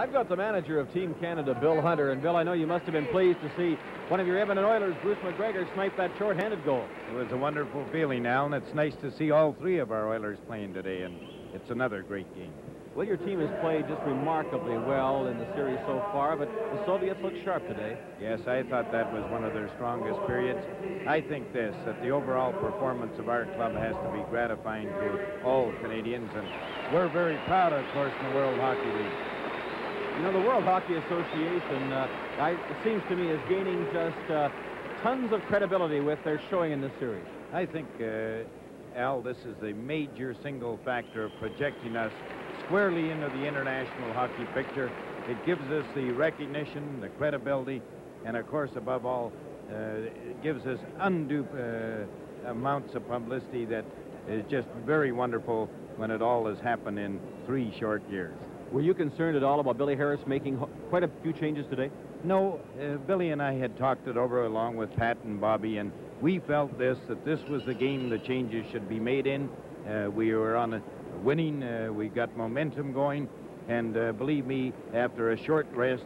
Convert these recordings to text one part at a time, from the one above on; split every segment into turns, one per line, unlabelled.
I've got the manager of Team Canada, Bill Hunter. And, Bill, I know you must have been pleased to see one of your Edmonton Oilers, Bruce McGregor, snipe that short-handed goal.
It was a wonderful feeling, Al, and it's nice to see all three of our Oilers playing today, and it's another great game.
Well, your team has played just remarkably well in the series so far, but the Soviets look sharp today.
Yes, I thought that was one of their strongest periods. I think that the overall performance of our club has to be gratifying to all Canadians, and we're very proud, of course, in the World Hockey League.
You know, the World Hockey Association, it seems to me, is gaining just tons of credibility with their showing in this series.
I think, Al, this is the major single factor of projecting us squarely into the international hockey picture. It gives us the recognition, the credibility, and of course, above all, it gives us undue amounts of publicity that is just very wonderful when it all has happened in 3 short years.
Were you concerned at all about Billy Harris making quite a few changes today?
No, Billy and I had talked it over along with Pat and Bobby, and we felt that this was the game the changes should be made in. We were on a winning, we got momentum going, and believe me, after a short rest,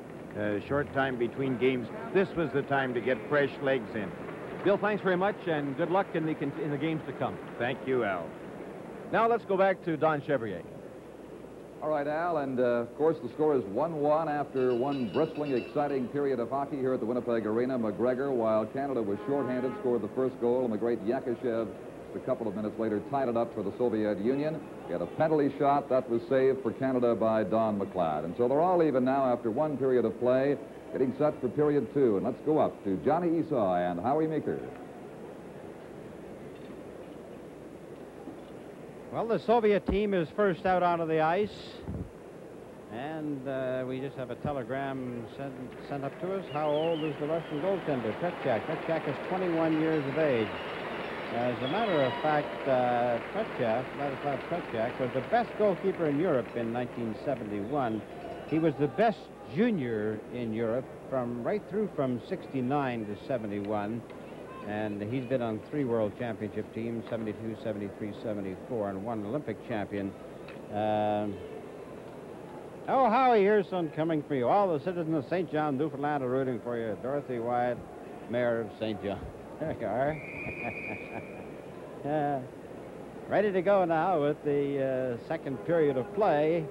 short time between games, this was the time to get fresh legs in.
Bill, thanks very much, and good luck in the games to come.
Thank you, Al.
Now let's go back to Don Chevrier.
All right, Al, and of course the score is 1-1 after one bristling, exciting period of hockey here at the Winnipeg Arena. McGregor, while Canada was shorthanded, scored the first goal, and the great Yakashev a couple of minutes later tied it up for the Soviet Union. He had a penalty shot that was saved for Canada by Don McLeod. And so they're all even now after one period of play, getting set for period 2. And let's go up to Johnny Esau and Howie Meeker.
Well, the Soviet team is first out onto the ice, and we just have a telegram sent up to us. How old is the Russian goaltender, Tretiak? Tretiak is 21 years of age. As a matter of fact, Vladislav Tretiak was the best goalkeeper in Europe in 1971. He was the best junior in Europe right through from 69 to 71. And he's been on 3 world championship teams, 72, 73, 74, and 1 Olympic champion. Oh, Howie, here's one coming for you. All the citizens of St. John, Newfoundland are rooting for you. Dorothy Wyatt, Mayor of St. John. There you are. Ready to go now with the second period of play.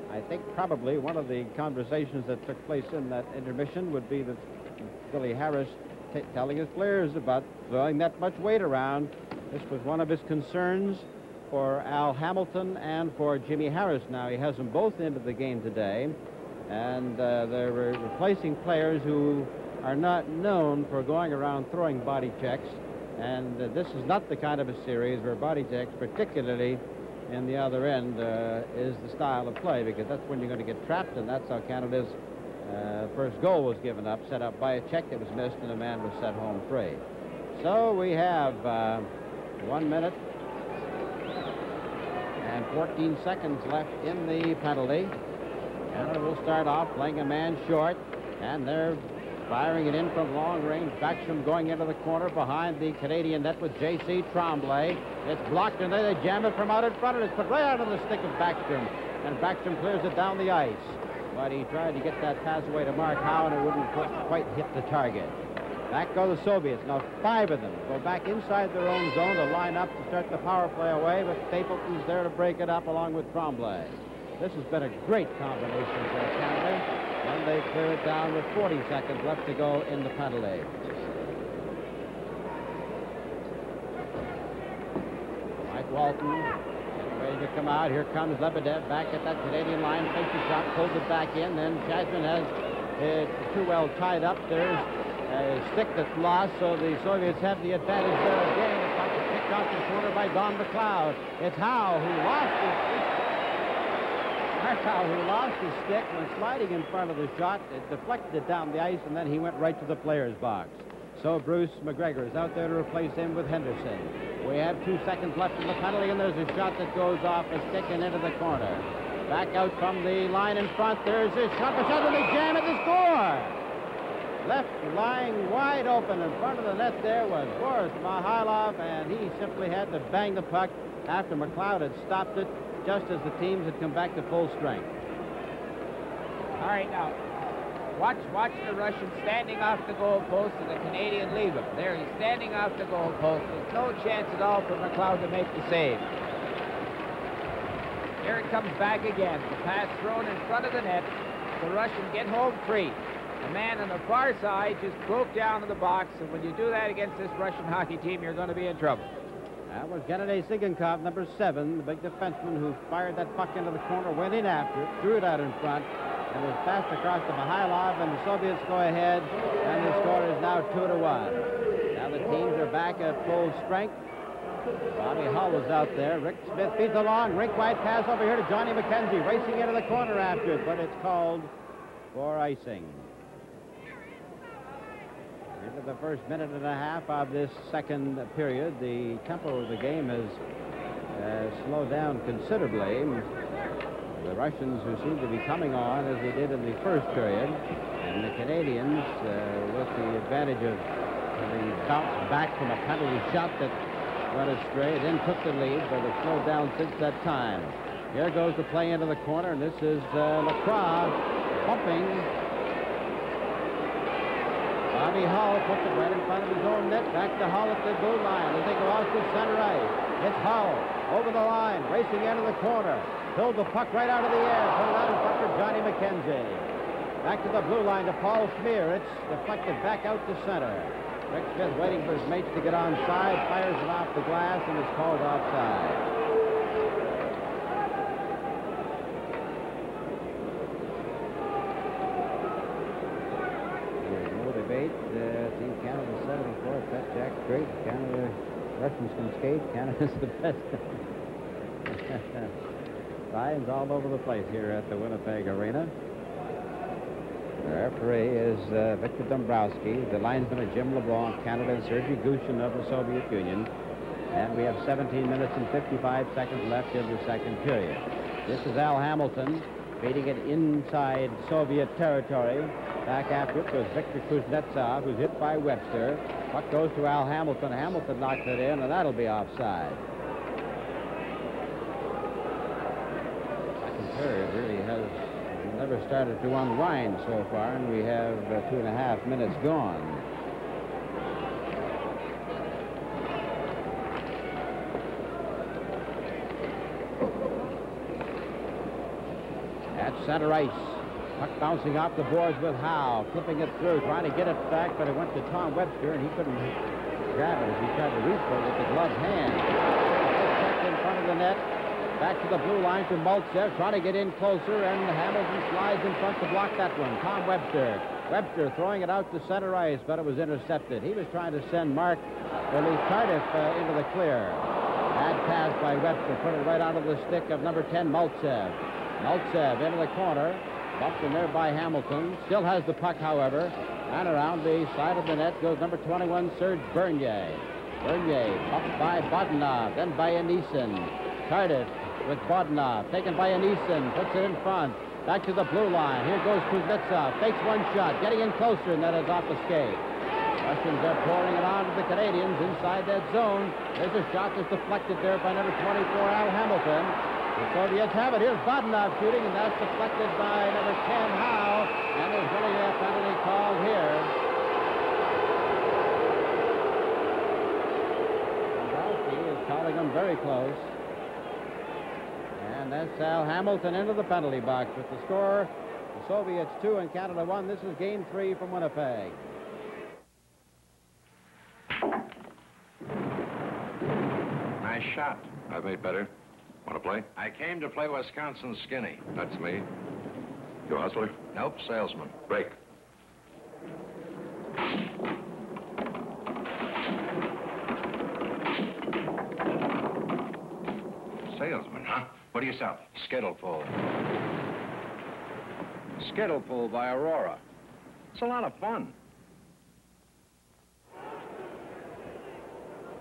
I think probably one of the conversations that took place in that intermission would be that Billy Harris telling his players about throwing that much weight around. This was one of his concerns for Al Hamilton and for Jimmy Harris. Now, he has them both into the game today, and they're replacing players who are not known for going around throwing body checks, and this is not the kind of a series where body checks, particularly in the other end, is the style of play, because that's when you're going to get trapped, and that's how Canada's first goal was given up, set up by a check that was missed, and a man was set home free. So we have 1 minute and 14 seconds left in the penalty. Canada will start off playing a man short, and they're firing it in from long range. Backstrom going into the corner behind the Canadian net with J.C. Tremblay. It's blocked, and then they jam it from out in front, and it's put right out of the stick of Backstrom, and Backstrom clears it down the ice. But he tried to get that pass away to Mark Howe, and it wouldn't quite hit the target. Back go the Soviets. Now 5 of them go back inside their own zone to line up to start the power play away, but Stapleton's there to break it up along with Tremblay. This has been a great combination for Canada, and they clear it down with 40 seconds left to go in the penalty. Mike Walton getting ready to come out. Here comes Lebedev back at that Canadian line, takes the shot, pulls it back in. Then Chasman has it too well tied up. There's a stick that's lost, so the Soviets have the advantage there again. It's like a picked off the corner by Don McLeod. It's Howe who lost his stick. Mark Howe who lost his stick when sliding in front of the shot. It deflected it down the ice, and then he went right to the player's box. So Bruce McGregor is out there to replace him with Henderson. We have 2 seconds left in the penalty, and there's a shot that goes off a stick and into the corner. Back out from the line in front, there's a shot, and they jam at the score! Left lying wide open in front of the net there was Boris Mihailov, and he simply had to bang the puck after McLeod had stopped it just as the teams had come back to full strength.
All right, now, watch the Russian standing off the goal post and the Canadian leave him. There, he's standing off the goal post. There's no chance at all for McLeod to make the save. Here it comes back again. The pass thrown in front of the net. The Russian get home free. The man on the far side just broke down in the box, and when you do that against this Russian hockey team, you're going to be in trouble.
That was Gennady Sigankov, number 7, the big defenseman who fired that puck into the corner, went in after it, threw it out in front, and was passed across to Mihailov, and the Soviets go ahead, and the score is now 2-1. Now the teams are back at full strength. Bobby Hull was out there. Rick Smith feeds along. Rink-wide pass over here to Johnny McKenzie, racing into the corner after it, but it's called for icing. Into the first minute and a half of this second period, the tempo of the game has slowed down considerably. The Russians, who seem to be coming on as they did in the first period, and the Canadians, with the advantage of having bounced back from a penalty shot that went astray, then took the lead, but have slowed down since that time. Here goes the play into the corner, and this is Lacroix bumping. Bobby Hull puts it right in front of his own net. Back to Hull at the goal line as they go out to center ice. It's Hull over the line, racing into the corner. Pulls the puck right out of the air. Put it out in front for Johnny McKenzie. Back to the blue line to Paul Schmier. It's deflected back out to center. Rick Smith waiting for his mates to get onside, fires it off the glass, and is called offside. Team Canada 74, Pet Jack great. Canada, Russians can skate. Canada's the best. Lions all over the place here at the Winnipeg Arena. The referee is Victor Dombrowski. The linesman is Jim LeBlanc, Canada, and Sergei Gushin of the Soviet Union. And we have 17 minutes and 55 seconds left in the second period. This is Al Hamilton feeding it inside Soviet territory. Back after it goes Victor Kuznetsov, who's hit by Webster. Puck goes to Al Hamilton. Hamilton knocks it in, and that'll be offside. Second period really has never started to unwind so far, and we have 2.5 minutes gone. At center ice. Puck bouncing off the boards with Howe, flipping it through, trying to get it back, but it went to Tom Webster, and he couldn't grab it as he tried to reach for it with the gloved hand. Checked in front of the net, back to the blue line to Maltsev, trying to get in closer, and Hamilton slides in front to block that one. Tom Webster. Webster throwing it out to center ice, but it was intercepted. He was trying to send Cardiff into the clear. Bad pass by Webster, put it right onto the stick of number 10, Maltsev. Maltsev into the corner. Bumped in there by Hamilton. Still has the puck, however. And around the side of the net goes number 21, Serge Bernier. Bernier bumped by Bodanov, then by Anisin. Cardiff with Bodanov, taken by Anisin, puts it in front. Back to the blue line. Here goes Kuznetsov. Fakes one shot, getting in closer, and that is off the skate. Russians are pouring it on to the Canadians inside that zone. There's a shot that's deflected there by number 24, Al Hamilton. The Soviets have it. Here's Bodanov shooting, and that's deflected by number 10, Howe. And there's really a penalty called here. Dombrowski is calling them very close. And that's Al Hamilton into the penalty box with the score. The Soviets 2 and Canada 1. This is game 3 from Winnipeg.
Nice shot.
I've made better. Want to play?
I came to play Wisconsin skinny.
That's me. You a hustler?
Nope, salesman.
Break.
Salesman, huh? What do you sell? Skittle pull.
Skittle pull by Aurora. It's a lot of fun.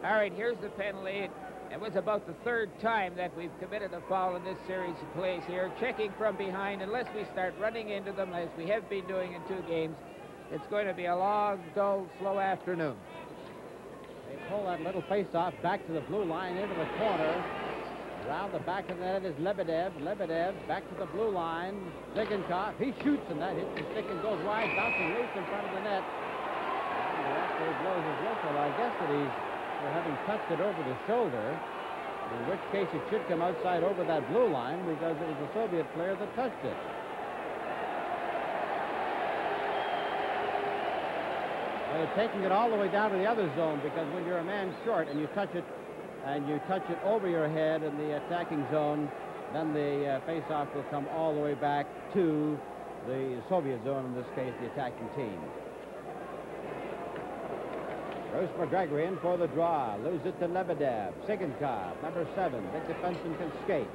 All right, here's the penalty. It was about the third time that we've committed a foul in this series of plays here. Checking from behind, unless we start running into them as we have been doing in 2 games, it's going to be a long, dull, slow afternoon.
They pull that little face-off back to the blue line into the corner. Around the back of the net is Lebedev. Lebedev back to the blue line. Zigankov, he shoots, and that hits the stick and goes wide, bouncing loose in front of the net. And the referee blows his whistle. I guess that he's having touched it over the shoulder, in which case it should come outside over that blue line because it was the Soviet player that touched it. They're taking it all the way down to the other zone because when you're a man short and you touch it over your head in the attacking zone, then the face-off will come all the way back to the Soviet zone, in this case, the attacking team. Bruce McGregor in for the draw. Lose it to Lebedev. Zigankov, number 7. Big defenseman can skate.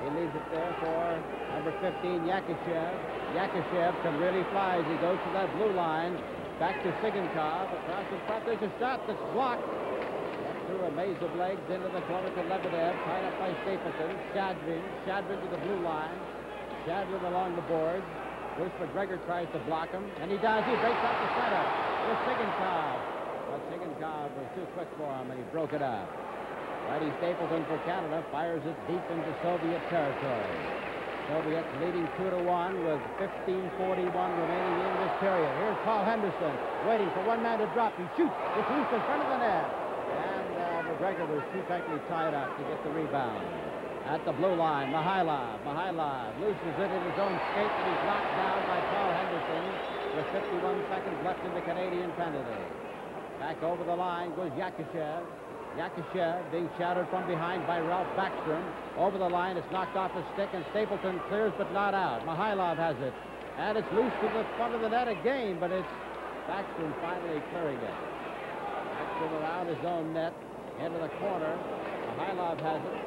He leaves it there for number 15, Yakashev. Yakashev can really fly as he goes to that blue line. Back to Zigankov. Across the front, there's a shot that's blocked. Through a maze of legs into the corner to Lebedev, tied up by Stapleton. Shadrin to the blue line. Shadrin along the boards. Bruce McGregor tries to block him, and he does. He breaks up the center with Zigankov. But Zigankov was too quick for him, and he broke it up. Righty Stapleton for Canada fires it deep into Soviet territory. Soviets leading 2-1 with 15:41 remaining in this period. Here's Paul Henderson waiting for one man to drop. He shoots. It's loose in front of the net. And McGregor was too tightly tied up to get the rebound. At the blue line, Mihailov loses it in his own skate, and he's knocked down by Paul Henderson with 51 seconds left in the Canadian penalty. Back over the line goes Yakashev. Yakashev being shadowed from behind by Ralph Backstrom. Over the line, it's knocked off a stick, and Stapleton clears but not out. Mihailov has it. And it's loose to the front of the net again, but it's Backstrom finally clearing it. Backstrom around his own net, into the corner. Mihailov has it.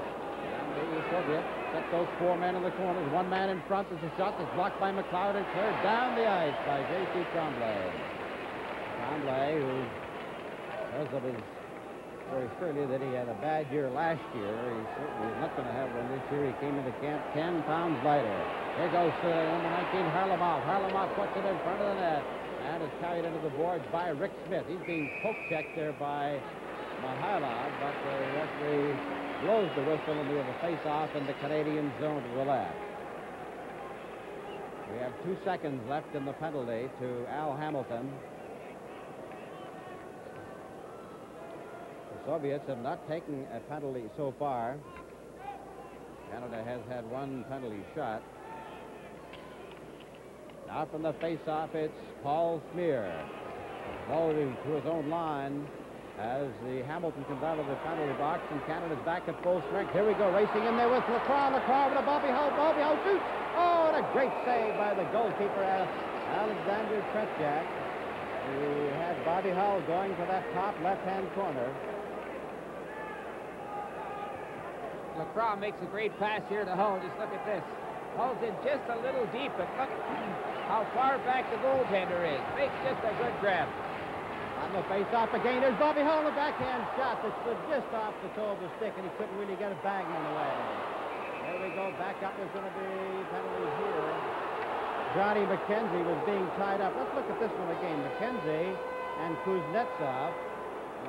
And the Soviets set those 4 men in the corners. One man in front. There's a shot that's blocked by McLeod and cleared down the ice by J.C. Tremblay. Tremblay, who says of his very clearly that he had a bad year last year. He certainly is not going to have one this year. He came into camp 10 pounds lighter. Here goes number 19, Harlamov. Harlamov puts it in front of the net, and is carried into the boards by Rick Smith. He's being poke-checked there by Mihailov, but the referee blows the whistle, and we have a face-off in the Canadian zone to the left. We have 2 seconds left in the penalty to Al Hamilton. The Soviets have not taken a penalty so far. Canada has had 1 penalty shot. Now from the face-off, it's Paul Smear. Loading to his own line as the Hamilton comes out of the penalty box, and Canada's back at full strength. Here we go, racing in there with Lacroix. Lacroix with a Bobby Hull. Bobby Hull shoots. Oh, and a great save by the goalkeeper, Alexander Tretjak. He had Bobby Hull going to that top left-hand corner.
Lacroix makes a great pass here to Hull. Just look at this. Hull's in just a little deep, but look how far back the goaltender is. Makes just a good grab.
On the face-off again, there's Bobby Hull, a backhand shot that stood just off the toe of the stick, and he couldn't really get a bagman away. There we go. Back up. There's going to be penalties here. Johnny McKenzie was being tied up. Let's look at this one again. McKenzie and Kuznetsov.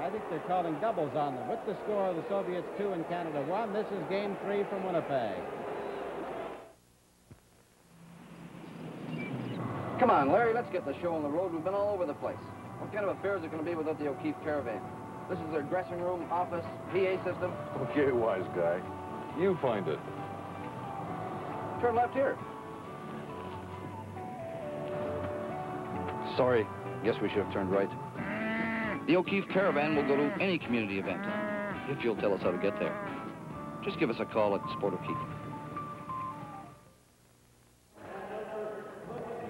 I think they're calling doubles on them. With the score of the Soviets 2 and Canada 1, this is game 3 from Winnipeg.
Come on, Larry, let's get the show on the road. We've been all over the place. What kind of affairs are going to be without the O'Keefe caravan? This is their dressing room, office, PA system.
Okay, wise guy. You find it.
Turn left here. Sorry. Guess we should have turned right. The O'Keefe caravan will go to any community event, if you'll tell us how to get there. Just give us a call at Sport O'Keefe.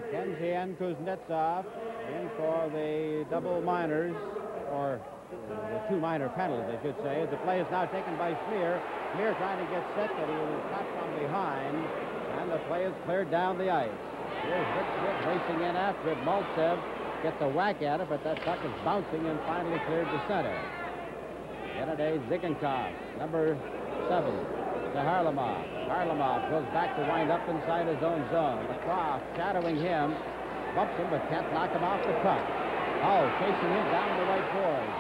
McKenzie and Kuznetsov in for the double minors, or the 2 minor penalties, I should say. The play is now taken by Smear. Smear trying to get set, but he was caught from behind, and the play is cleared down the ice. Here's Rick Smith racing in after it. Maltsev gets a whack at it, but that puck is bouncing and finally cleared to center. Gennady Zigankov, number 7, to Harlamov. Harlamov goes back to wind up inside his own zone. Lacroix shadowing him, bumps him, but can't knock him off the puck. Hull chasing him down the right boards.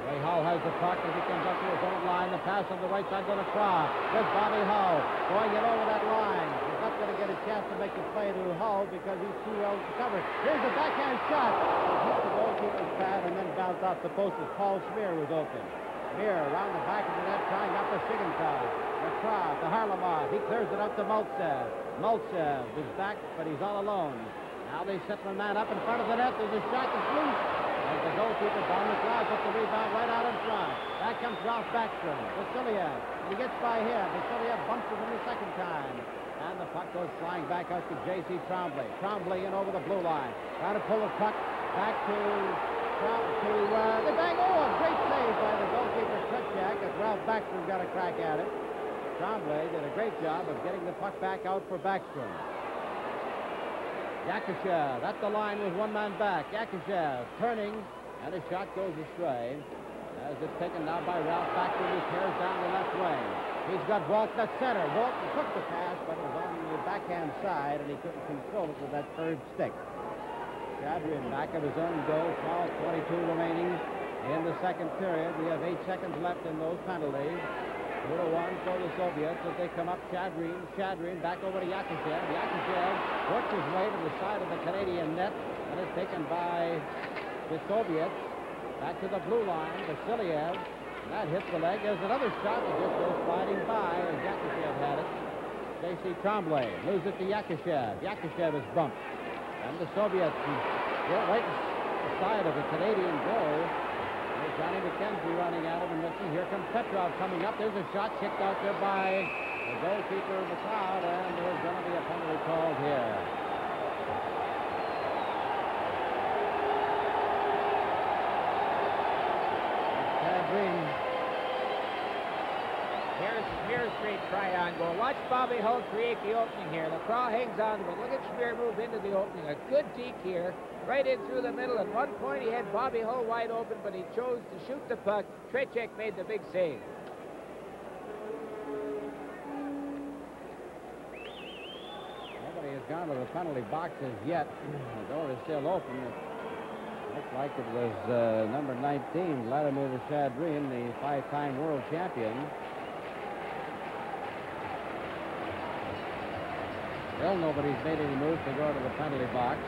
The way Hull has the puck as he comes up to his own line. The pass on the right side to LaCroix. There's Bobby Hull going it over that line. He's not going to get a chance to make the play to Hull because he's too well covered. Here's a backhand shot. It hit the goalkeeper's pad and then bounced off the post as Paul Smear was open. Smear around the back of the net trying up to Sigenthal. LaCroix to Harlamov. He clears it up to Maltsev. Maltsev is back, but he's all alone. Now they set the man up in front of the net. There's a shot that's loose. As the goalkeeper, Don McLeod, puts the rebound right out in front. Back comes Ralph Backstrom. Vasiliev. He gets by him. Vasiliev bumps it in the second time. And the puck goes flying back out to J.C. Trombley. Trombley in over the blue line. Trying to pull the puck back to the bang. Oh, a great save by the goalkeeper, Tretiak, as Ralph Backstrom got a crack at it. Trombley did a great job of getting the puck back out for Backstrom. Yakashev at the line with one man back. Yakashev turning, and a shot goes astray. As it's taken now by Ralph Backstrom, who tears down the left wing. He's got Walton at center. Walton took the pass, but it was on the backhand side, and he couldn't control it with that third stick. Shadrian back of his own goal. 12:22 remaining in the second period. We have 8 seconds left in those penalties. 2-1 for the Soviets as they come up. Shadrian back over to Yakashev. Yakashev works his way to the side of the Canadian net and is taken by the Soviets. Back to the blue line. Vasiliev. That hits the leg. There's another shot that just goes sliding by as Yakashev had it. J.C. Trombley moves it to Yakashev. Yakashev is bumped. And the Soviets right the side of the Canadian goal. There's Johnny McKenzie running at him and missing. Here comes Petrov coming up. There's a shot kicked out there by the goalkeeper McLeod, and there's going to be a penalty called here. Green.
Here's Smear's straight try-on goal. Watch Bobby Hull create the opening here. LaCroix hangs on to it. Look at Smear move into the opening. A good deke here. Right in through the middle. At one point, he had Bobby Hull wide open, but he chose to shoot the puck. Tretiak made the big save.
Nobody has gone to the penalty boxes yet. The door is still open. It looks like it was number 19, Vladimir Shadrin, the 5-time world champion. Still nobody's made any moves to go to the penalty box.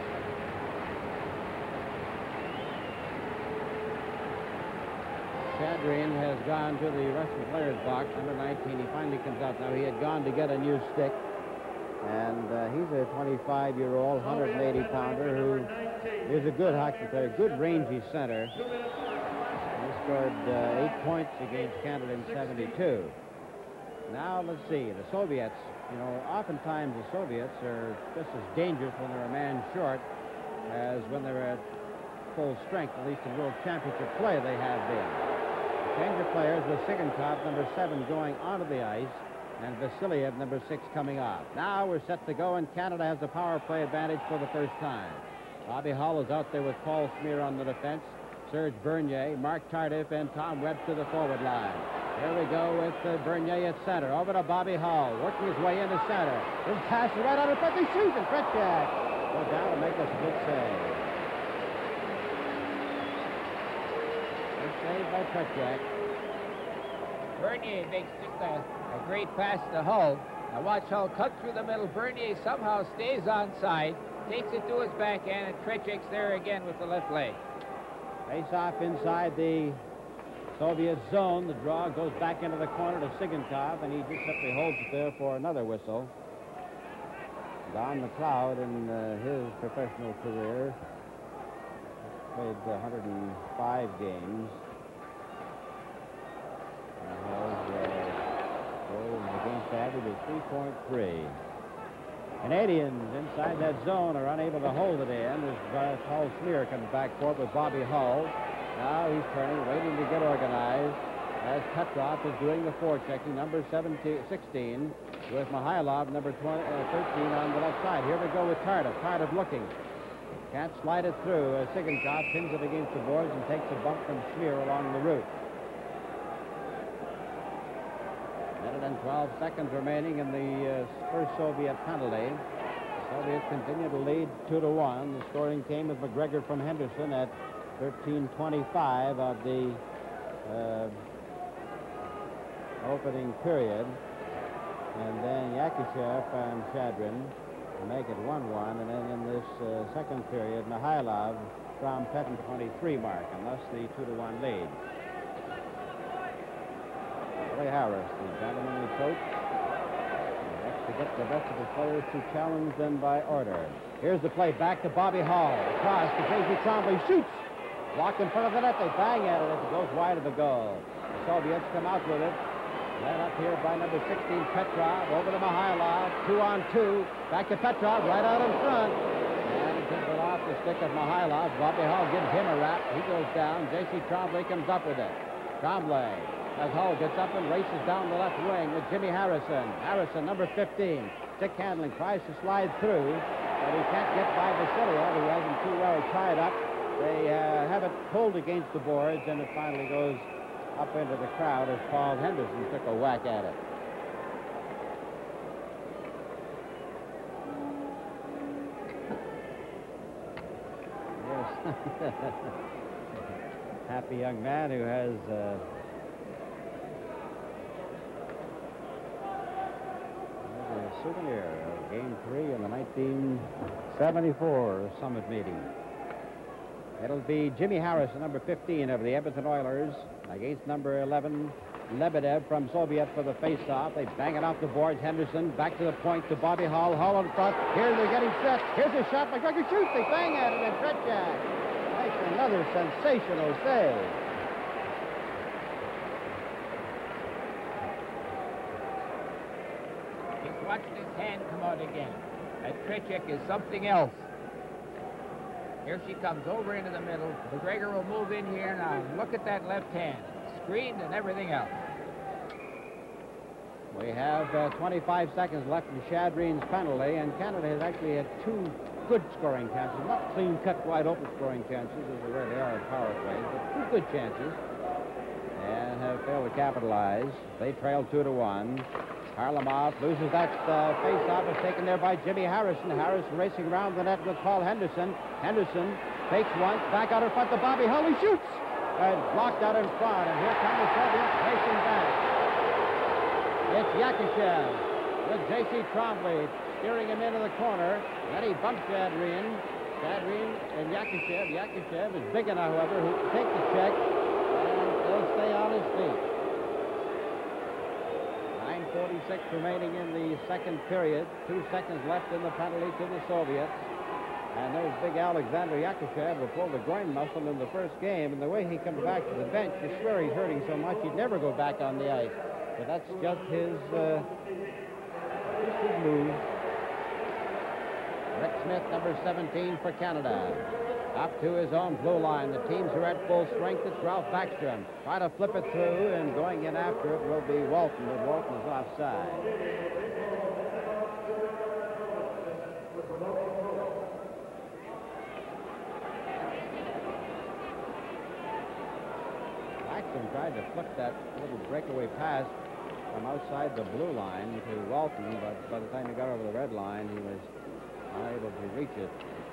Shadrin has gone to the Russian players box, number 19. He finally comes out now. He had gone to get a new stick. And he's a 25-year-old, 180-pounder who is a good hockey player, good rangy center. He scored 8 points against Canada in 72. Now, let's see. The Soviets, you know, oftentimes the Soviets are just as dangerous when they're a man short as when they're at full strength, at least in World Championship play they have been. Change of players with Sigenthal, number 7, going onto the ice, and Vasiliev, number 6, coming off. Now we're set to go, and Canada has the power play advantage for the first time. Bobby Hull is out there with Paul Smear on the defense, Serge Bernier, Mark Tardif, and Tom Webb to the forward line. Here we go with Bernier at center. Over to Bobby Hull, working his way into center. His pass is right out of front. He shoots it. Tretiak goes down and makes a split save. Good save by Tretiak.
Bernier makes just a great pass to Hull. Now watch Hull cut through the middle. Bernier somehow stays onside, takes it to his backhand, and Tretiak's there again with the left leg.
Face off inside the Soviet zone. The draw goes back into the corner to Sigenthal, and he just simply holds it there for another whistle. Don McLeod, in his professional career, played 105 games. Against average of 3.3. Canadians inside that zone are unable to hold it in as Paul Smear comes back forward with Bobby Hull. Now he's turning, waiting to get organized as Petrov is doing the forechecking, number 16, with Mihailov, number 13 on the left side. Here we go with Tardif. Tardif looking. Can't slide it through. Sigenthal pins it against the boards and takes a bump from Smear along the route. Minute and 12 seconds remaining in the first Soviet penalty. The Soviets continue to lead 2-1. The scoring came with McGregor from Henderson at 13:25 of the opening period. And then Yakushev and Shadrin make it 1-1. And then in this second period, Mihailov from Pettin 23 mark, and thus the 2-1 lead. Billy Harris, the gentlemanly coach, next to get the rest of the players to challenge them by order. Here's the play back to Bobby Hall. Across to J.C. Trombley. Shoots. Blocked in front of the net. They bang at it as it goes wide of the goal. The Soviets come out with it. Led up here by number 16, Petrov. Over to Mihailov. 2-on-2. Back to Petrov. Right out in front. And it gets it off the stick of Mihailov. Bobby Hall gives him a rap. He goes down. J.C. Trombley comes up with it. Trombley, as Hall gets up and races down the left wing with Jimmy Harrison. Harrison, number 15. Stick handling. Tries to slide through, but he can't get by Vasiliev, who has him too well tied up. They have it pulled against the boards, and it finally goes up into the crowd as Paul Henderson took a whack at it. Yes. Happy young man who has a souvenir of Game 3 in the 1974 Summit meeting. It'll be Jimmy Harrison, number 15 of the Edmonton Oilers, against number 11, Lebedev from Soviet for the face-off. They bang it off the boards. Henderson back to the point to Bobby Hall. Hall in front. Here they're getting set. Here's a shot. McGregor shoots. They bang at it, and Tretjak makes another sensational save.
He's watching his hand come out again. That Tretjak is something else. Here she comes over into the middle. McGregor will move in here now. Look at that left hand. Screened and everything else.
We have 25 seconds left in Shadrin's penalty, and Canada has actually had two good scoring chances. Not clean-cut, wide-open scoring chances, as they rarely are in power plays, but two good chances, and have failed to capitalize. They trail 2-1. Harlamov loses that face-off. Is taken there by Jimmy Harrison. Harrison racing around the net with Paul Henderson. Henderson takes one. Back out in front to Bobby Hull. He shoots. And blocked out in front. And here come the Soviets racing back. It's Yakushev with J.C. Trombley steering him into the corner. Then he bumps Shadrin. Shadrin and Yakushev. Yakushev is big enough, however, who can take the check. And he'll stay on his feet. 9:46 remaining in the second period. 2 seconds left in the penalty to the Soviets. And there's big Alexander Yakushev, who pulled the groin muscle in the first game. And the way he comes back to the bench, you swear he's hurting so much he'd never go back on the ice. But that's just his move. Rick Smith, number 17 for Canada. Up to his own blue line. The teams are at full strength. It's Ralph Backstrom. Try to flip it through, and going in after it will be Walton, but Walton is offside. Backstrom tried to flip that little breakaway pass from outside the blue line to Walton, but by the time he got over the red line, he was unable to reach it.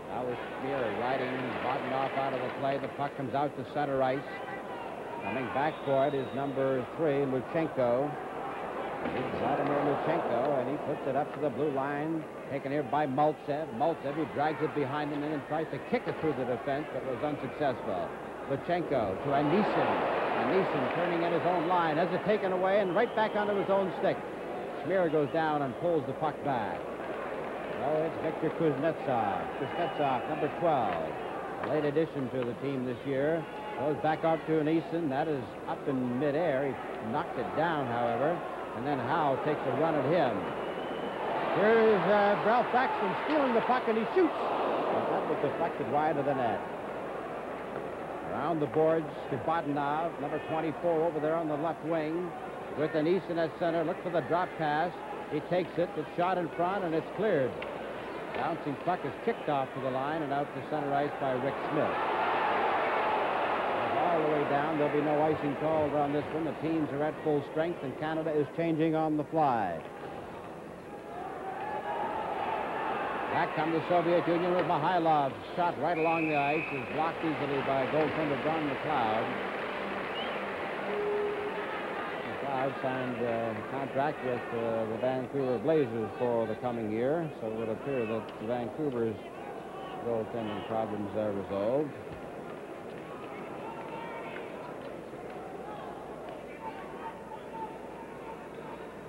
Now is Spear riding Bogdanov out of the play. The puck comes out to center ice. Coming back for it is number 3, Luchenko. Vladimir Luchenko, and he puts it up to the blue line. Taken here by Maltsev. Maltsev, he drags it behind him and then tries to kick it through the defense, but was unsuccessful. Luchenko to Anisin. Anisin turning in his own line. Has it taken away and right back onto his own stick. Smear goes down and pulls the puck back. Oh, it's Victor Kuznetsov. Kuznetsov, number 12. A late addition to the team this year. Goes back up to Anisin. That is up in midair. He knocked it down, however. And then Howe takes a run at him. Here's Ralph Backstrom stealing the puck, and he shoots. But that was deflected wide of the net. Around the boards to Bogdanov, number 24 over there on the left wing. With Anisin at center. Look for the drop pass. He takes it. It's shot in front, and it's cleared. Bouncing puck is kicked off to the line and out to center ice by Rick Smith. All the way down. There'll be no icing called on this one. The teams are at full strength, and Canada is changing on the fly. Back comes the Soviet Union with Mihailov. Shot right along the ice is blocked easily by goaltender Don McLeod. McLeod signed a contract with the Vancouver Blazers for the coming year, so it would appear that Vancouver's goaltending problems are resolved.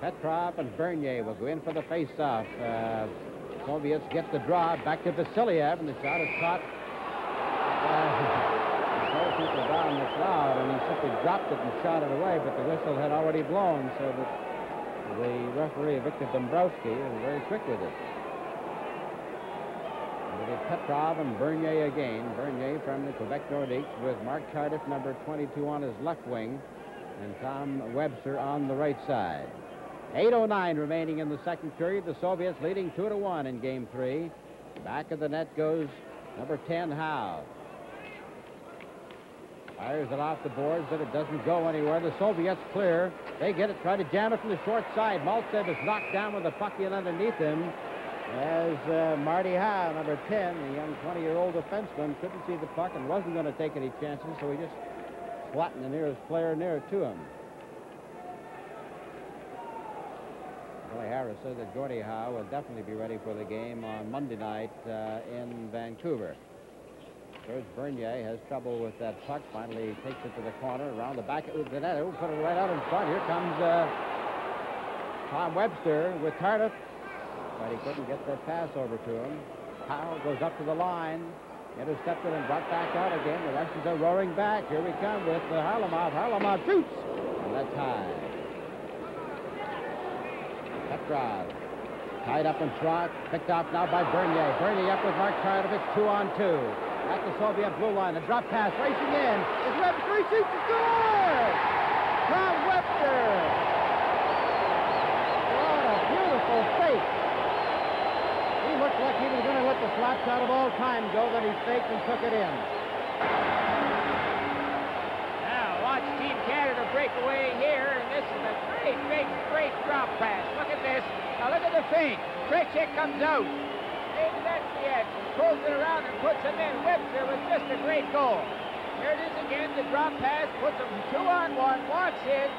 Petrov and Bernier will go in for the face-off. Soviets get the draw back to Vasiliev, and the shot is caught. People down McLeod, and he simply dropped it and shot it away, but the whistle had already blown, so that the referee, Victor Dombrowski, was very quick with it. It'll be Petrov and Bernier again. Bernier from the Quebec Nordiques with Mark Cardiff, number 22, on his left wing, and Tom Webster on the right side. 8:09 remaining in the second period. The Soviets leading 2-1 in Game 3. Back of the net goes number 10, Howe. Fires it off the boards, but it doesn't go anywhere. The Soviets clear. They get it, try to jam it from the short side. Maltsev is knocked down with the puck in underneath him as Marty Howe, number 10, the young 20-year-old defenseman, couldn't see the puck and wasn't going to take any chances, so he just flattened the nearest player near to him. Billy Harris said that Gordie Howe will definitely be ready for the game on Monday night in Vancouver. George Bernier has trouble with that puck. Finally takes it to the corner, around the back of the net. He'll put it right out in front. Here comes Tom Webster with Cardiff, but he couldn't get that pass over to him. Howe goes up to the line, intercepted and brought back out again. The Russians are roaring back. Here we come with Harlamov. Harlamov shoots, and that's high. Petrov tied up in front, picked off now by Bernier. Bernier up with Mark Cardiff. It's 2-on-2. At the Soviet blue line, a drop pass racing in. It's Webster, he shoots the score! Tom Webster! What a beautiful fake. He looked like he was going to let the slap shot of all time go, then he faked and took it in.
Now watch Team Canada break away here, and this is a great, great drop pass. Look at this. Now look at the feint. Krejcik comes out. Maybe that's the action. Pulls it around and puts him in. Webster with just a great goal. Here it is again. The drop pass puts him 2-on-1. Walks in.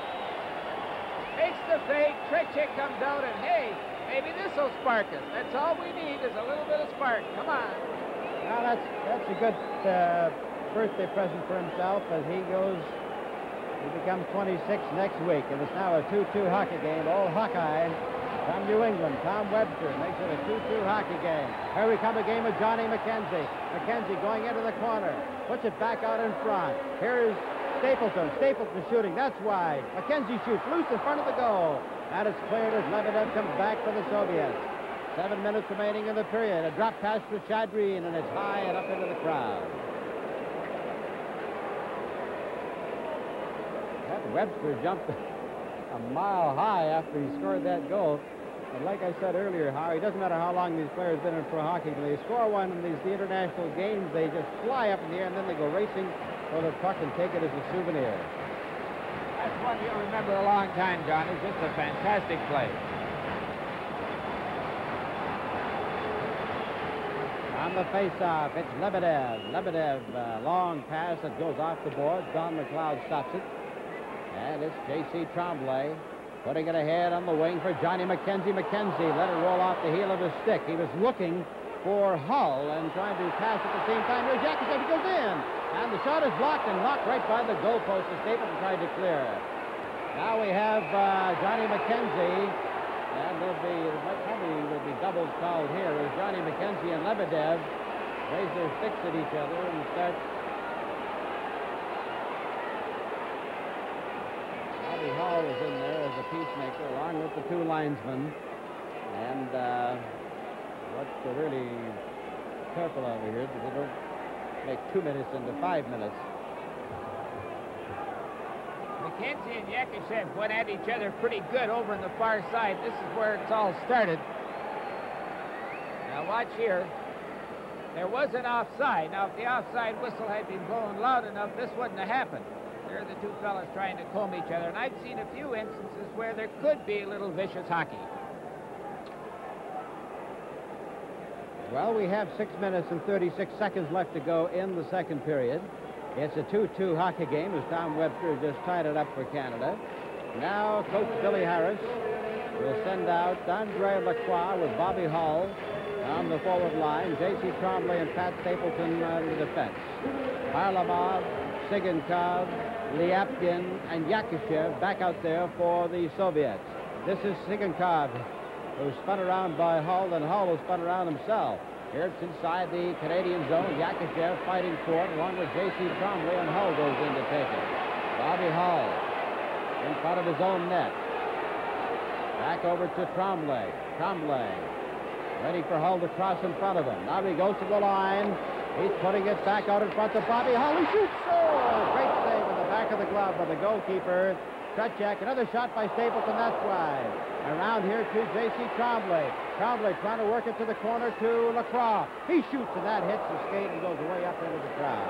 Makes the fake. Krejcik comes out, and hey, maybe this will spark us. That's all we need is a little bit of spark. Come on.
Well, that's a good birthday present for himself as he becomes 26 next week. And it's now a 2-2 hockey game. All Hawkeye. From New England, Tom Webster makes it a 2-2 hockey game. Here we come, a game of Johnny McKenzie. McKenzie going into the corner, puts it back out in front. Here's Stapleton. Stapleton shooting, that's why. McKenzie shoots loose in front of the goal. And it's cleared as Lebedev comes back for the Soviets. 7 minutes remaining in the period. A drop pass for Chadrine, and it's high and up into the crowd. That Webster jumped a mile high after he scored that goal. And like I said earlier, Howie, it doesn't matter how long these players have been in pro hockey. When they score one in the international games, they just fly up in the air, and then they go racing for the puck and take it as a souvenir.
That's one you'll remember a long time, John. It's just a fantastic play.
On the face-off, it's Lebedev. Lebedev, long pass that goes off the board. Don McLeod stops it. And it's J.C. Tremblay putting it ahead on the wing for Johnny McKenzie. McKenzie let it roll off the heel of his stick. He was looking for Hull and trying to pass at the same time. Here's Yakushev. He goes in. And the shot is blocked and knocked right by the goalpost as Stapleton tried to clear. Now we have Johnny McKenzie. And probably will be doubles called here as Johnny McKenzie and Lebedev raise their sticks at each other and start. Hall is in there as a peacemaker along with the two linesmen. And what they're really careful over here that they don't make 2 minutes into 5 minutes.
McKenzie and Yakushev went at each other pretty good over on the far side. This is where it's all started. Now watch here. There was an offside. Now if the offside whistle had been blown loud enough, this wouldn't have happened. There are the two fellas trying to comb each other, and I've seen a few instances where there could be a little vicious hockey.
Well, we have 6 minutes and 36 seconds left to go in the second period. It's a 2-2 hockey game as Tom Webster just tied it up for Canada. Now Coach Billy Harris will send out Andre Lacroix with Bobby Hull on the forward line, J.C. Trombley and Pat Stapleton on the defense. Varlamov, Sigankov, Lyapkin, and Yakishev back out there for the Soviets. This is Sigankov, who's spun around by Hull, and Hull was spun around himself. Here it's inside the Canadian zone. Yakishev fighting for it, along with J.C. Trombley, and Hull goes in to take it. Bobby Hull in front of his own net. Back over to Trombley. Trombley ready for Hull to cross in front of him. Now he goes to the line. He's putting it back out in front to Bobby Hull. He shoots. Oh, great save in the back of the glove by the goalkeeper, Trechek. Another shot by Stapleton. That's wide. Around here to J.C. Trombley. Trombley trying to work it to the corner to Lacroix. He shoots, and that hits the skate and goes way up into the crowd.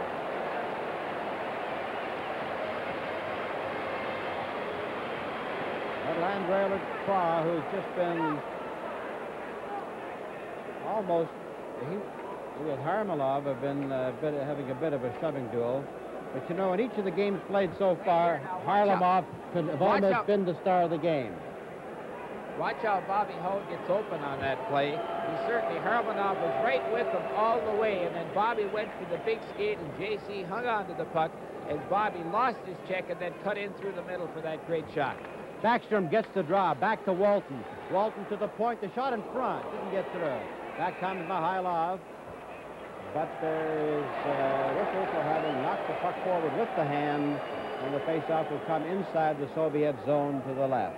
Little Andre Lacroix, who's just been almost, he with Harmelov have been having a bit of a shoving duel. But you know, in each of the games played so far, Harlamov could have almost been the star of the game.
Watch how Bobby Hull gets open on that play. Harlamov was right with him all the way, and then Bobby went for the big skate, and J.C. hung on to the puck as Bobby lost his check and then cut in through the middle for that great shot.
Backstrom gets the draw. Back to Walton. Walton to the point. The shot in front. Didn't get through. Back comes Mihailov. But there is whistle for having knocked the puck forward with the hand, and the faceoff will come inside the Soviet zone to the left.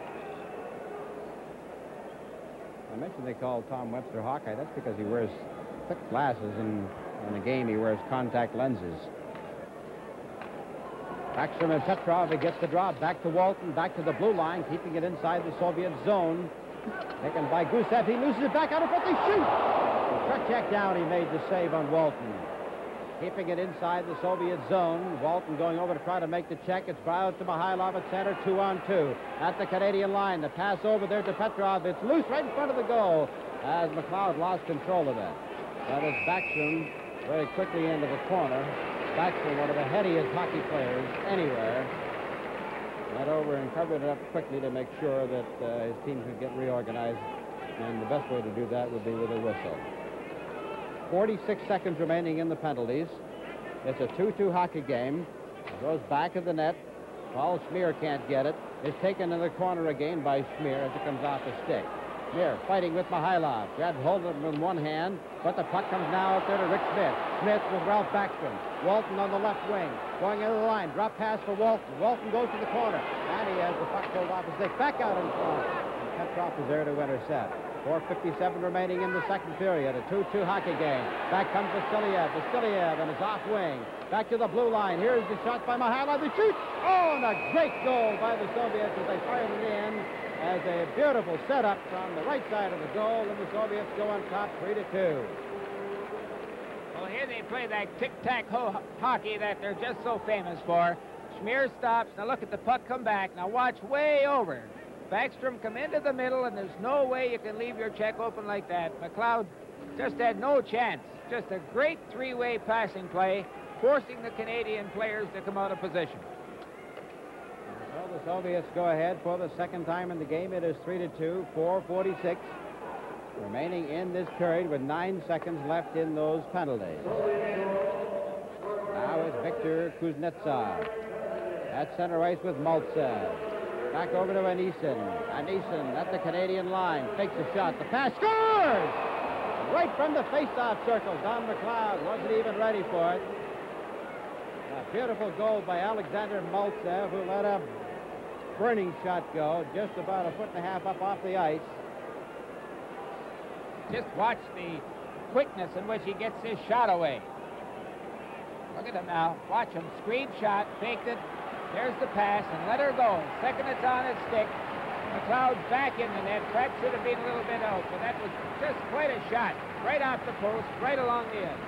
I mentioned they call Tom Webster Hawkeye. That's because he wears thick glasses, and in the game he wears contact lenses. Backstrom and Petrov, he gets the draw. Back to Walton, back to the blue line, keeping it inside the Soviet zone. Taken by Gusev. He loses it back out in front. They shoot! Trechek down. He made the save on Walton. Keeping it inside the Soviet zone. Walton going over to try to make the check. It's out to Mihailov at center, 2-on-2. At the Canadian line. The pass over there to Petrov. It's loose right in front of the goal as McLeod lost control of it. That is Backstrom very quickly into the corner. Backstrom, one of the headiest hockey players anywhere, went over and covered it up quickly to make sure that his team could get reorganized. And the best way to do that would be with a whistle. 46 seconds remaining in the penalties. It's a 2-2 hockey game. It goes back of the net. Paul Schmier can't get it. It's taken in the corner again by Schmier as it comes off the stick. Schmier fighting with Mihailov. Grabs hold of him with one hand, but the puck comes now out there to Rick Smith. Smith with Ralph Backstrom. Walton on the left wing. Going into the line. Drop pass for Walton. Walton goes to the corner. And he has the puck pulled off his stick. Back out in front. And Petrov is there to intercept. 4:57 remaining in the second period. A 2-2 hockey game. Back comes Vasiliev. Vasiliev and his off wing. Back to the blue line. Here's the shot by Mihailov. The shoot. Oh, and a great goal by the Soviets as they fired it in as a beautiful setup from the right side of the goal. And the Soviets go on top 3-2.
Well, here they play that tic-tac-toe hockey that they're just so famous for. Schmier stops. Now look at the puck come back. Now watch way over. Backstrom come into the middle, and there's no way you can leave your check open like that. McLeod just had no chance. Just a great three-way passing play, forcing the Canadian players to come out of position.
Well, the Soviets go ahead for the second time in the game. It is 3-2, 4:46 remaining in this period with 9 seconds left in those penalties. Now it's Victor Kuznetsov. At center ice with Maltsev. Back over to Anison. Anison at the Canadian line. Takes a shot. The pass scores! Right from the face-off circle. Don McLeod wasn't even ready for it. A beautiful goal by Alexander Maltsev, who let a burning shot go just about 1.5 feet up off the ice.
Just watch the quickness in which he gets this shot away. Look at him now. Watch him. Screen shot. Faked it. There's the pass, and let her go. Second, it's on his stick. McLeod back in the net. Pratt should have been a little bit out, but that was just quite a shot. Right off the post, right along the edge.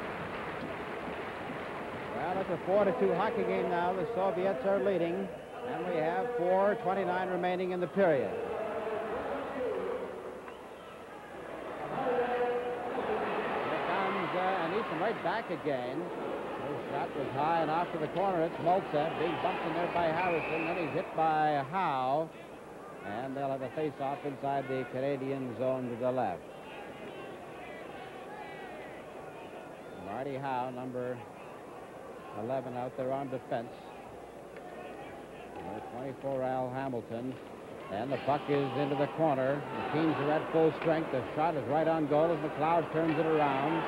Well, it's a 4-2 hockey game now. The Soviets are leading, and we have 4:29 remaining in the period. Here comes Anison right back again. His shot was high and off to the corner. It's Maltsev being bumped in there by Harrison. Then he's hit by Howe. And they'll have a face-off inside the Canadian zone to the left. Marty Howe, number 11, out there on defense. Number 24, Al Hamilton. And the puck is into the corner. The teams are at full strength. The shot is right on goal as McLeod turns it around.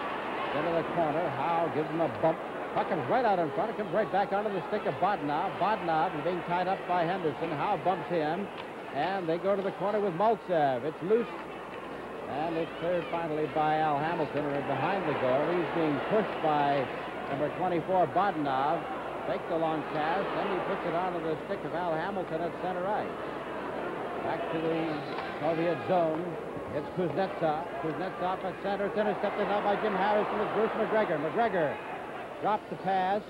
Into the corner. Howe gives him a bump. Puck comes right out in front. It comes right back onto the stick of Bodnov. Bodnov is being tied up by Henderson. Howe bumps him. And they go to the corner with Maltsev. It's loose. And it's cleared finally by Al Hamilton. And behind the goal, he's being pushed by number 24, Bodnov. Takes the long pass. Then he puts it onto the stick of Al Hamilton at center ice. Back to the Soviet zone. It's Kuznetsov. Kuznetsov at center. It's intercepted now by Jim Harrison with Bruce McGregor. McGregor drops the pass.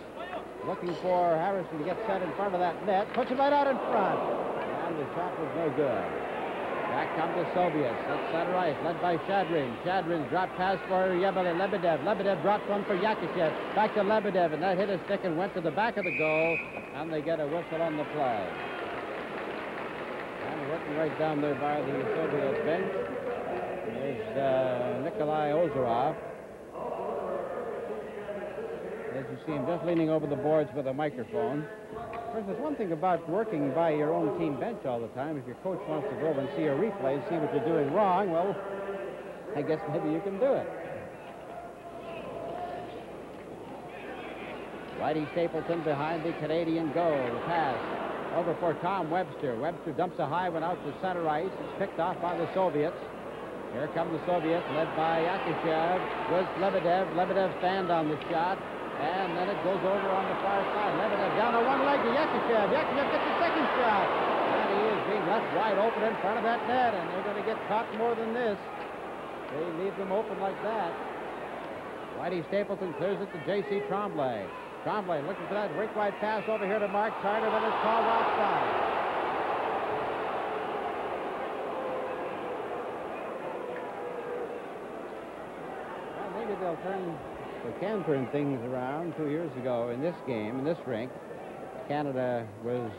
Looking for Harrison to get set in front of that net. Puts it right out in front. And the shot was no good. Back come the Soviets. That's center ice, led by Shadrin. Shadrin's drop pass for Lebedev. Lebedev drops one for Yakushev. Back to Lebedev, and that hit a stick and went to the back of the goal. And they get a whistle on the play. And working right down there by the Soviet bench is Nikolai Ozerov. As you see him just leaning over the boards with a microphone. Of course, there's one thing about working by your own team bench all the time. If your coach wants to go over and see a replay and see what you're doing wrong, well, I guess maybe you can do it. Whitey Stapleton behind the Canadian goal. The pass over for Tom Webster. Webster dumps a high one out to center ice. It's picked off by the Soviets. Here come the Soviets, led by Yakushev with Lebedev. Lebedev stands on the shot. And then it goes over on the far side. Lebedev down on one leg to Yakushev. Yakushev gets the second shot. And he is being left wide open in front of that net. And they're going to get caught more than this. They leave them open like that. Whitey Stapleton clears it to J.C. Tremblay. Tremblay looking for that break-wide pass over here to Mark Carter, but it's called offside. Well, maybe they'll They can turn things around. 2 years ago in this game, in this rink, Canada was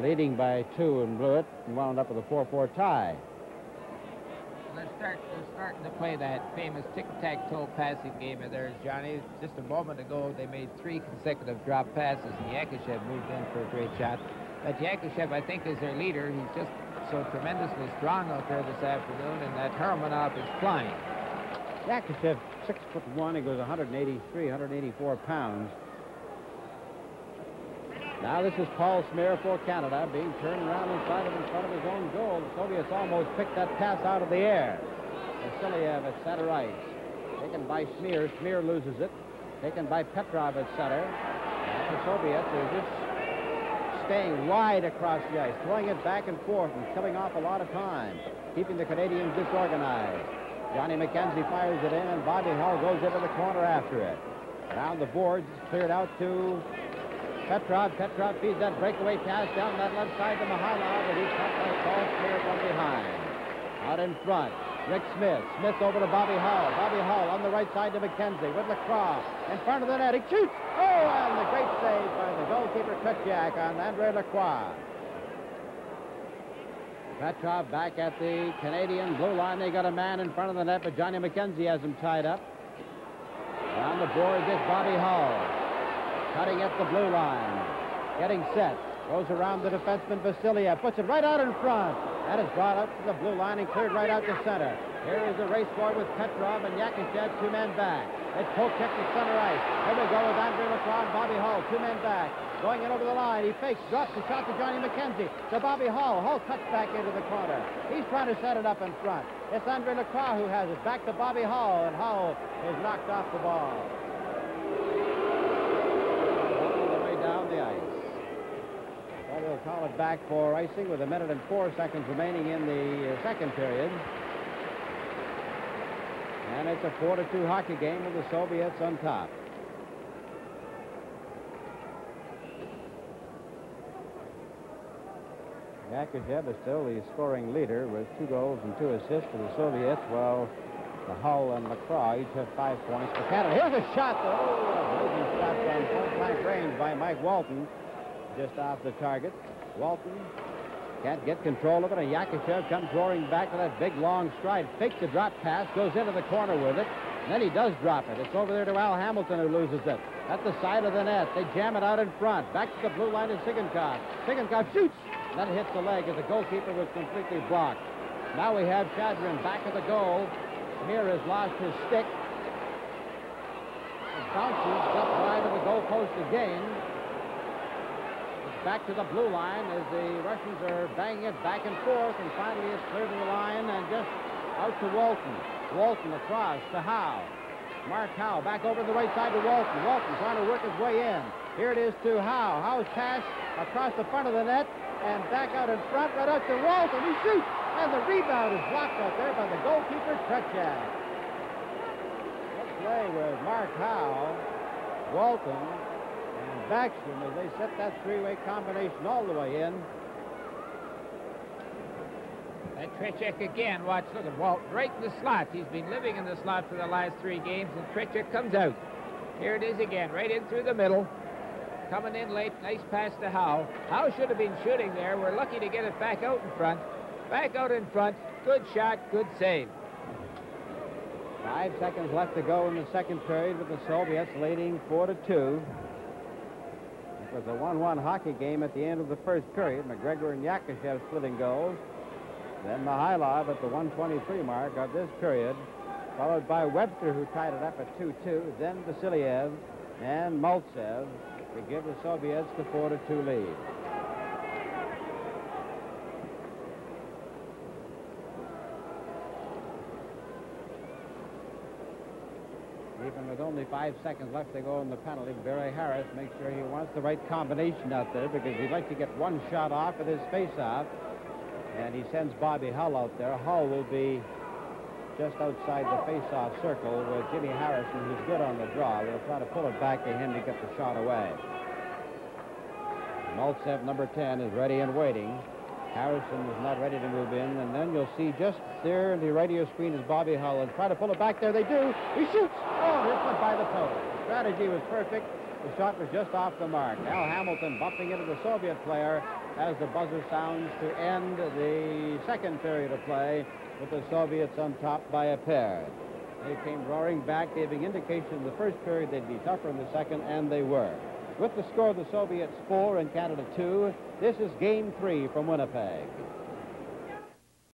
leading by 2 and blew it and wound up with a 4-4 tie.
They're starting to play that famous tic-tac-toe passing game of theirs, Johnny. Just a moment ago, they made 3 consecutive drop passes, and Yakushev moved in for a great shot. But Yakushev, I think, is their leader. He's just so tremendously strong out there this afternoon, and that Hermanov is flying.
Yakushev, 6'1", he goes 183, 184 pounds. Now this is Paul Smear for Canada, being turned around inside of in front of his own goal. The Soviets almost picked that pass out of the air. Vasiliev at center ice. Taken by Smear. Smear loses it. Taken by Petrov at center. And the Soviets are just staying wide across the ice, throwing it back and forth and killing off a lot of time, keeping the Canadians disorganized. Johnny McKenzie fires it in, and Bobby Hull goes into the corner after it. Around the boards, it's cleared out to Petrov. Petrov feeds that breakaway pass down that left side to Mihailov, and he's caught by Paul Smear from behind. Out in front, Rick Smith. Smith over to Bobby Hull. Bobby Hull on the right side to McKenzie with Lacroix in front of the net. He shoots! Oh, and the great save by the goalkeeper Kutchak on Andre Lacroix. Petrov back at the Canadian blue line. They got a man in front of the net, but Johnny McKenzie has him tied up. On the boards is Bobby Hull. Cutting at the blue line. Getting set. Goes around the defenseman Vasiliev. Puts it right out in front. That is brought up to the blue line and cleared right out to center. Here is the race forward with Petrov and Yakushev, 2 men back. It's poke check to center ice. Here we go with Andre Lacroix and Bobby Hull, 2 men back. Going in over the line. He fakes, drops the shot to Johnny McKenzie. To Bobby Hull. Hull cuts back into the corner. He's trying to set it up in front. It's Andre Lacroix who has it. Back to Bobby Hull, and Hull is knocked off the ball. All the way down the ice. Well, we'll call it back for icing with 1 minute and 4 seconds remaining in the second period. And it's a 4-2 hockey game with the Soviets on top. Yakushev is still the scoring leader with 2 goals and 2 assists for the Soviets, while the Hull and Lacroix each have 5 points for Canada. Here's a shot, though. A blazing shot from point-blank range by Mike Walton, just off the target. Walton Can't get control of it, and Yakushev comes roaring back with that big, long stride. Fakes the drop pass, goes into the corner with it, and then he does drop it. It's over there to Al Hamilton, who loses it. At the side of the net, they jam it out in front. Back to the blue line is Sigankov. Sigankov shoots. Then it hits the leg as the goalkeeper was completely blocked. Now we have Shadrin back at the goal. Mir has lost his stick. It bounces up wide of the goalpost again. It's back to the blue line as the Russians are banging it back and forth, and finally it's clear to the line and just out to Walton. Walton across to Howe. Mark Howe back over to the right side to Walton. Walton trying to work his way in. Here it is to Howe. Howe's pass across the front of the net and back out in front, right out to Walton. He shoots, and the rebound is blocked out there by the goalkeeper, Tretiak. Let's play with Mark Howe, Walton, and Backstrom as they set that three-way combination all the way in.
And Tretiak again, watch, look at Walt right in the slot. He's been living in the slot for the last 3 games, and Tretiak comes out. Here it is again, right in through the middle. Coming in late, nice pass to Howe. Howe should have been shooting there. We're lucky to get it back out in front. Back out in front, good shot, good save.
5 seconds left to go in the second period with the Soviets leading 4-2. It was a 1-1 hockey game at the end of the first period. McGregor and Yakushev splitting goals. Then Mihailov at the 1:23 mark of this period, followed by Webster, who tied it up at 2-2. Then Vasiliev and Maltsev to give the Soviets the 4-2 lead. Even with only 5 seconds left to go in the penalty, Barry Harris makes sure he wants the right combination out there because he'd like to get one shot off with his face-off. And he sends Bobby Hull out there. Hull will be just outside the face-off circle with Jimmy Harrison, who's good on the draw. They'll try to pull it back to him to get the shot away. Maltsev, number 10, is ready and waiting. Harrison is not ready to move in. And then you'll see just there in the radio screen is Bobby Hull. And try to pull it back there. They do. He shoots. Oh, it went by the post. The strategy was perfect. The shot was just off the mark. Al Hamilton bumping into the Soviet player as the buzzer sounds to end the second period of play with the Soviets on top by a pair. They came roaring back, giving indication in the first period they'd be tougher in the second, and they were. With the score of the Soviets 4 and Canada 2, this is Game 3 from Winnipeg.